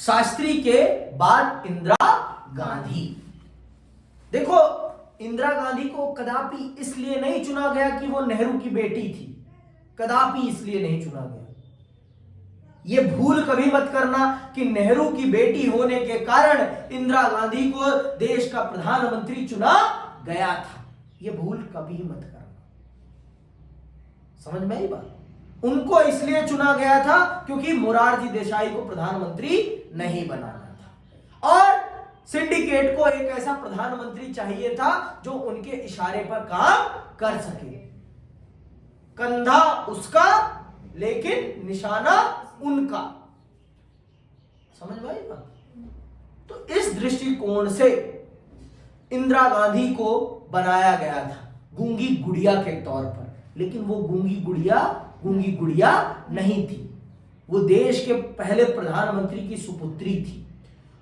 शास्त्री के बाद इंदिरा गांधी। देखो, इंदिरा गांधी को कदापि इसलिए नहीं चुना गया कि वो नेहरू की बेटी थी, कदापि इसलिए नहीं चुना गया। ये भूल कभी मत करना कि नेहरू की बेटी होने के कारण इंदिरा गांधी को देश का प्रधानमंत्री चुना गया था, ये भूल कभी मत करना। समझ में आई बात? उनको इसलिए चुना गया था क्योंकि मोरारजी देसाई को प्रधानमंत्री नहीं बनाना था, और सिंडिकेट को एक ऐसा प्रधानमंत्री चाहिए था जो उनके इशारे पर काम कर सके। कंधा उसका लेकिन निशाना उनका। समझ में आई बात? तो इस दृष्टिकोण से इंदिरा गांधी को बनाया गया था गूंगी गुड़िया के तौर पर, लेकिन वो गूंगी गुड़िया नहीं थी। वो देश के पहले प्रधानमंत्री की सुपुत्री थी,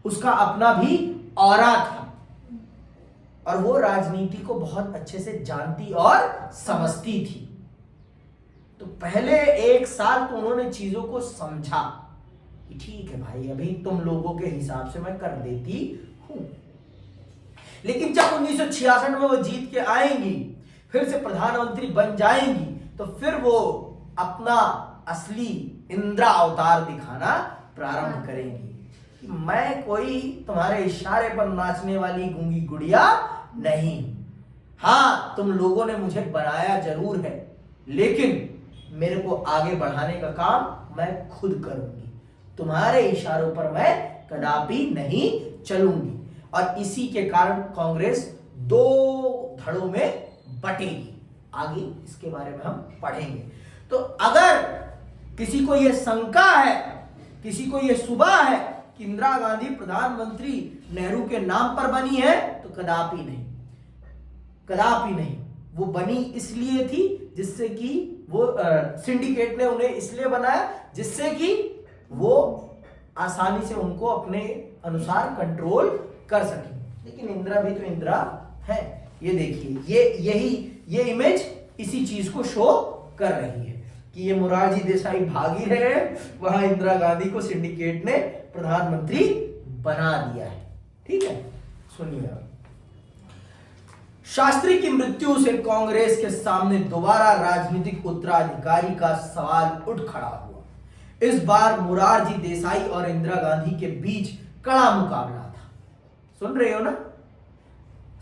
उसका अपना भी ऑरा था, और वो राजनीति को बहुत अच्छे से जानती और समझती थी। तो पहले 1 साल तो उन्होंने चीजों को समझा कि ठीक है भाई, अभी तुम लोगों के हिसाब से मैं कर देती हूं। लेकिन जब 1966 में वो जीत के आएंगी, फिर से प्रधानमंत्री बन जाएंगी, तो फिर वो अपना असली इंदिरा अवतार दिखाना प्रारंभ करेंगी कि मैं कोई तुम्हारे इशारे पर नाचने वाली गूंगी गुड़िया नहीं। हां, तुम लोगों ने मुझे बनाया जरूर है, लेकिन मेरे को आगे बढ़ाने का काम मैं खुद करूंगी, तुम्हारे इशारों पर मैं कदापि नहीं चलूंगी। और इसी के कारण कांग्रेस 2 धड़ों में बटेगी। आगे इसके बारे में हम पढ़ेंगे। तो अगर किसी को यह शंका है, किसी को यह सुबह है कि इंदिरा गांधी प्रधानमंत्री नेहरू के नाम पर बनी है, तो कदापि नहीं, कदापि नहीं। वो बनी इसलिए थी जिससे कि वो सिंडिकेट ने उन्हें इसलिए बनाया जिससे कि वो आसानी से उनको अपने अनुसार कंट्रोल कर सके। लेकिन इंदिरा भी तो इंदिरा है। ये देखिए, ये इमेज इसी चीज को शो कर रही है कि ये मोरारजी देसाई भागी रहे हैं, वहां इंदिरा गांधी को सिंडिकेट ने प्रधानमंत्री बना दिया है। ठीक है, सुनिए। शास्त्री की मृत्यु से कांग्रेस के सामने दोबारा राजनीतिक उत्तराधिकारी का सवाल उठ खड़ा हुआ। इस बार मोरारजी देसाई और इंदिरा गांधी के बीच कड़ा मुकाबला था। सुन रहे हो ना?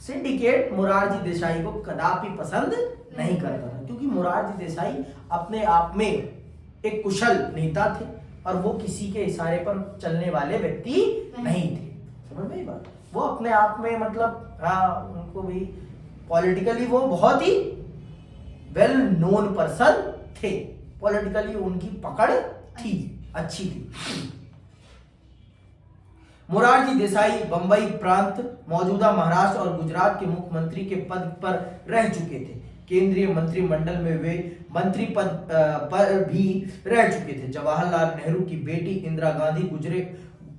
सिंडिकेट मोरारजी देसाई को कदापि पसंद नहीं करता था, क्योंकि मोरारजी देसाई अपने आप में एक कुशल नेता थे और वो किसी के इशारे पर चलने वाले व्यक्ति नहीं थे। समझ में बात? वो अपने आप में मतलब उनको भी पॉलिटिकली वो बहुत ही वेल नोन पर्सन थे, पॉलिटिकली उनकी पकड़ थी, अच्छी थी। मोरारजी देसाई बंबई प्रांत, मौजूदा महाराष्ट्र और गुजरात के मुख्यमंत्री के पद पर रह चुके थे। केंद्रीय मंत्रिमंडल में वे मंत्री पद पर भी रह चुके थे। जवाहरलाल नेहरू की बेटी इंदिरा गांधी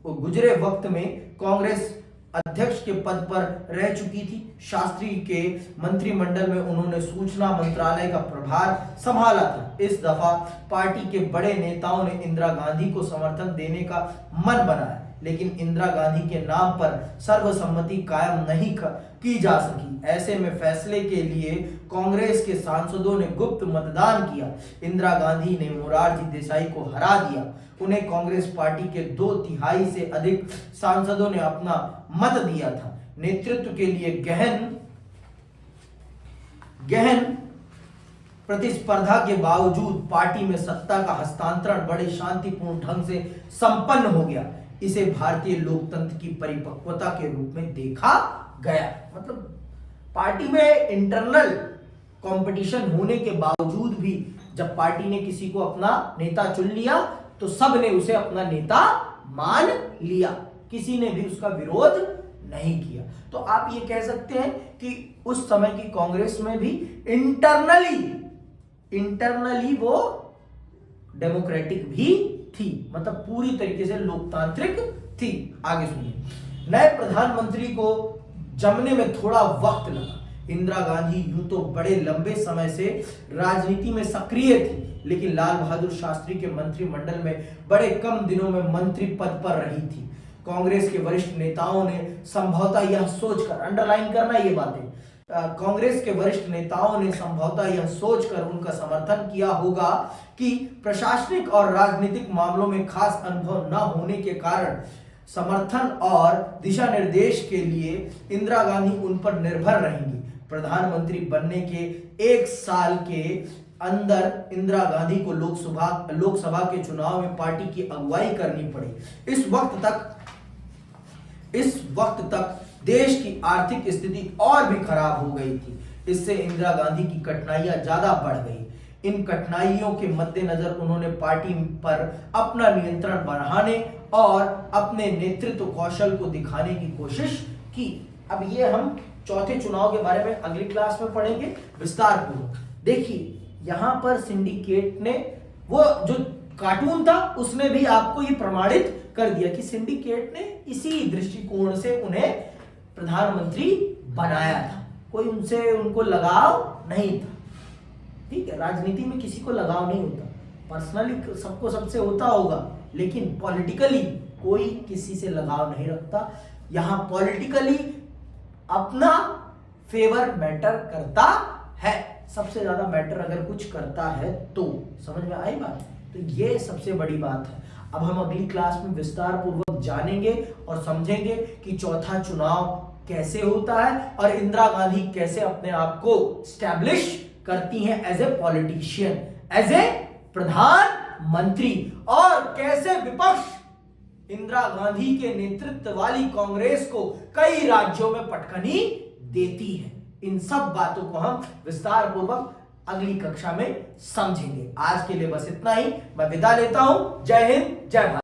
गुजरे वक्त में कांग्रेस अध्यक्ष के पद पर रह चुकी थी। शास्त्री के मंत्रिमंडल में उन्होंने सूचना मंत्रालय का प्रभार संभाला था। इस दफा पार्टी के बड़े नेताओं ने इंदिरा गांधी को समर्थन देने का मन बनाया, लेकिन इंदिरा गांधी के नाम पर सर्वसम्मति कायम नहीं की जा सकी। ऐसे में फैसले के लिए कांग्रेस के सांसदों ने गुप्त मतदान किया। इंदिरा गांधी ने मोरारजी देसाई को हरा दिया। उन्हें कांग्रेस पार्टी के 2/3 से अधिक सांसदों ने अपना मत दिया था। नेतृत्व के लिए गहन प्रतिस्पर्धा के बावजूद पार्टी में सत्ता का हस्तांतरण बड़े शांतिपूर्ण ढंग से संपन्न हो गया। इसे भारतीय लोकतंत्र की परिपक्वता के रूप में देखा गया। मतलब पार्टी में इंटरनल कंपटीशन होने के बावजूद भी जब पार्टी ने किसी को अपना नेता चुन लिया तो सब ने उसे अपना नेता मान लिया, किसी ने भी उसका विरोध नहीं किया। तो आप ये कह सकते हैं कि उस समय की कांग्रेस में भी इंटरनली वो डेमोक्रेटिक भी थी, मतलब पूरी तरीके से लोकतांत्रिक थी। आगे सुनिए। नए प्रधानमंत्री को जमने में थोड़ा वक्त लगा, इंदिरा गांधी यूं तो बड़े लंबे समय से राजनीति में सक्रिय थी, लेकिन लाल बहादुर शास्त्री के मंत्रिमंडल में बड़े कम दिनों में मंत्री पद पर रही थी। कांग्रेस के वरिष्ठ नेताओं ने संभवतः यह सोचकर, अंडरलाइन करना ये बातें, कांग्रेस के वरिष्ठ नेताओं ने संभवतः यह सोचकर उनका समर्थन किया होगा कि प्रशासनिक और राजनीतिक मामलों में खास अनुभव न होने के कारण समर्थन और दिशा निर्देश के लिए इंदिरा गांधी उन पर निर्भर रहेंगी। प्रधानमंत्री बनने के 1 साल के अंदर इंदिरा गांधी को लोकसभा के चुनाव में पार्टी की अगुवाई करनी पड़ी। इस वक्त तक देश की आर्थिक स्थिति और भी खराब हो गई थी। इससे इंदिरा गांधी की कठिनाइयां ज्यादा बढ़ गई। इन कठिनाइयों के मद्देनजर उन्होंने पार्टी पर अपना नियंत्रण बढ़ाने और अपने नेतृत्व कौशल को दिखाने की कोशिश की। अब ये हम चौथे चुनाव के बारे में अगली क्लास में पढ़ेंगे विस्तार पूर्वक। देखिए यहां पर सिंडिकेट ने, वो जो कार्टून था उसने भी आपको ये प्रमाणित कर दिया कि सिंडिकेट ने इसी दृष्टिकोण से उन्हें प्रधानमंत्री बनाया था। कोई उनको लगाव नहीं था। ठीक है, राजनीति में किसी को लगाव नहीं होता, पर्सनली सबको सबसे होता होगा, लेकिन पॉलिटिकली कोई किसी से लगाव नहीं रखता। यहां पॉलिटिकली अपना फेवर मैटर करता है, सबसे ज्यादा मैटर अगर कुछ करता है तो। समझ में आई बात? तो ये सबसे बड़ी बात है। अब हम अगली क्लास में विस्तार पूर्वक जानेंगे और समझेंगे कि चौथा चुनाव कैसे होता है और इंदिरा गांधी कैसे अपने आप को स्टैब्लिश करती हैं as a politician, as a प्रधानमंत्री, और कैसे विपक्ष इंदिरा गांधी के नेतृत्व वाली कांग्रेस को कई राज्यों में पटखनी देती है। इन सब बातों को हम विस्तार पूर्वक अगली कक्षा में समझेंगे। आज के लिए बस इतना ही, मैं विदा लेता हूं। जय हिंद, जय भारत।